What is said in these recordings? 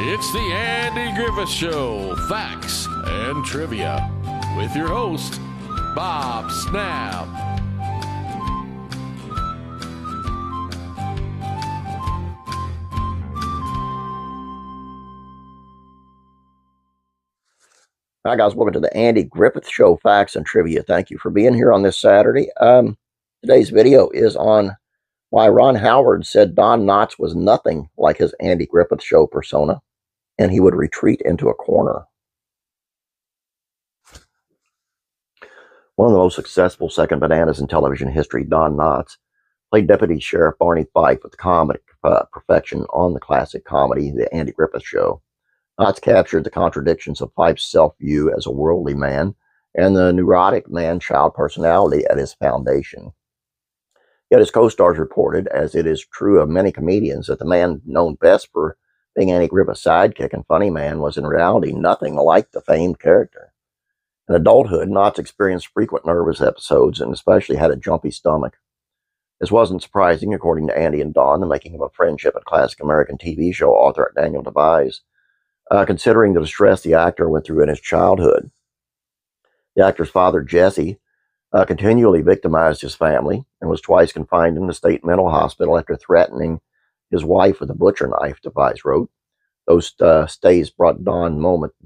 It's the Andy Griffith Show, Facts and Trivia, with your host, Bob Snap. Hi guys, welcome to the Andy Griffith Show, Facts and Trivia. Thank you for being here on this Saturday. Today's video is on why Ron Howard said Don Knotts was nothing like his Andy Griffith Show persona, and he would retreat into a corner. One of the most successful second bananas in television history, Don Knotts, played Deputy Sheriff Barney Fife with comedic perfection on the classic comedy, The Andy Griffith Show. Knotts captured the contradictions of Fife's self-view as a worldly man and the neurotic man-child personality at his foundation. Yet his co-stars reported, as it is true of many comedians, that the man known best for being Andy Griffith's sidekick and funny man was in reality nothing like the famed character. In adulthood, Knotts experienced frequent nervous episodes and especially had a jumpy stomach. This wasn't surprising, according to Andy and Don, the making of a friendship at classic American TV show author Daniel Devise, considering the distress the actor went through in his childhood. The actor's father, Jesse, continually victimized his family and was twice confined in the state mental hospital after threatening his wife with a butcher knife, Devise wrote. Those stays brought Don moments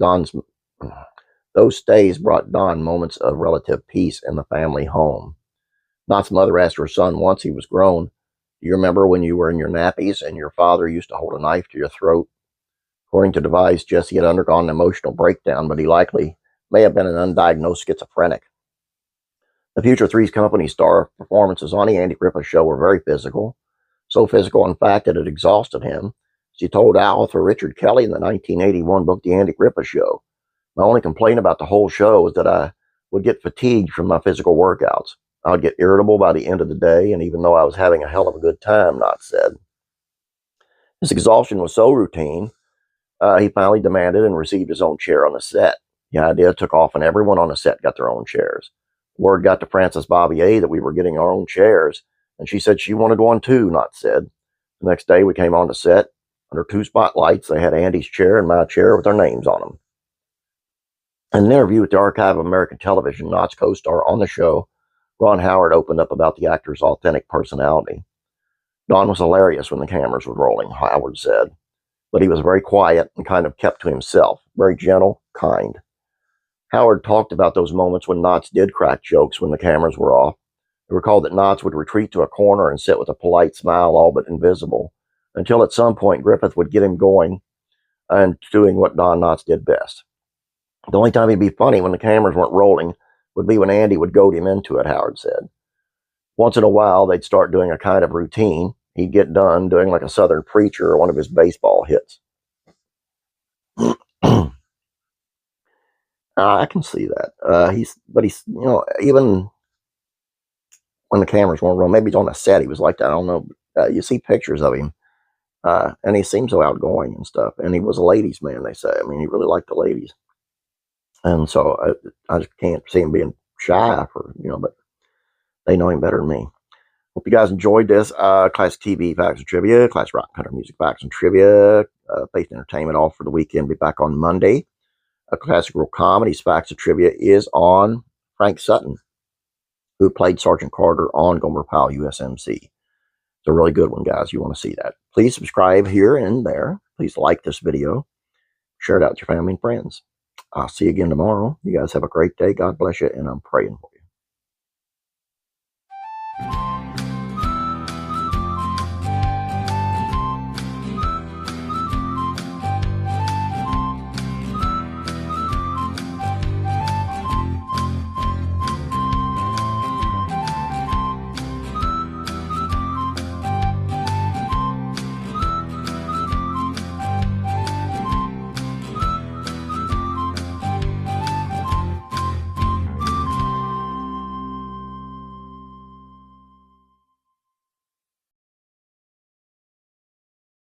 of relative peace in the family home. Knott's mother asked her son once he was grown, "Do you remember when you were in your nappies and your father used to hold a knife to your throat?" According to Devise, Jesse had undergone an emotional breakdown, but he likely may have been an undiagnosed schizophrenic. The future Three's Company star performances on the Andy Griffith Show were very physical, so physical, in fact, that it exhausted him. As he told author Richard Kelly in the 1981 book, The Andy Griffith Show, "My only complaint about the whole show is that I would get fatigued from my physical workouts. I would get irritable by the end of the day, and even though I was having a hell of a good time," Knotts said. His exhaustion was so routine, he finally demanded and received his own chair on the set. The idea took off and everyone on the set got their own chairs. Word got to Frances Bobbier that we were getting our own chairs, and she said she wanted one too, Knotts said. The next day we came on the set. Under two spotlights, they had Andy's chair and my chair with our names on them. In an interview with the Archive of American Television, Knotts co-star on the show, Ron Howard opened up about the actor's authentic personality. "Don was hilarious when the cameras were rolling," Howard said. "But he was very quiet and kind of kept to himself, very gentle, kind." Howard talked about those moments when Knotts did crack jokes when the cameras were off. He recalled that Knotts would retreat to a corner and sit with a polite smile, all but invisible, until at some point Griffith would get him going and doing what Don Knotts did best. "The only time he'd be funny when the cameras weren't rolling would be when Andy would goad him into it," Howard said. "Once in a while, they'd start doing a kind of routine. He'd get done doing like a Southern preacher or one of his baseball hits." I can see that. He's, even when the cameras weren't rolling, maybe he's on a set, he was like that. I don't know. You see pictures of him, and he seems so outgoing and stuff. And he was a ladies' man, they say. I mean, he really liked the ladies. And so I just can't see him being shy but they know him better than me. Hope you guys enjoyed this. Classic TV Facts and Trivia, Classic Rock and Country Music Facts and Trivia, Faith and Entertainment, all for the weekend. Be back on Monday. Classical Comedies Facts and Trivia is on Frank Sutton, who played Sergeant Carter on Gomer Pyle USMC. It's a really good one, guys. You want to see that. Please subscribe here and there. Please like this video. Share it out with your family and friends. I'll see you again tomorrow. You guys have a great day. God bless you, and I'm praying for you.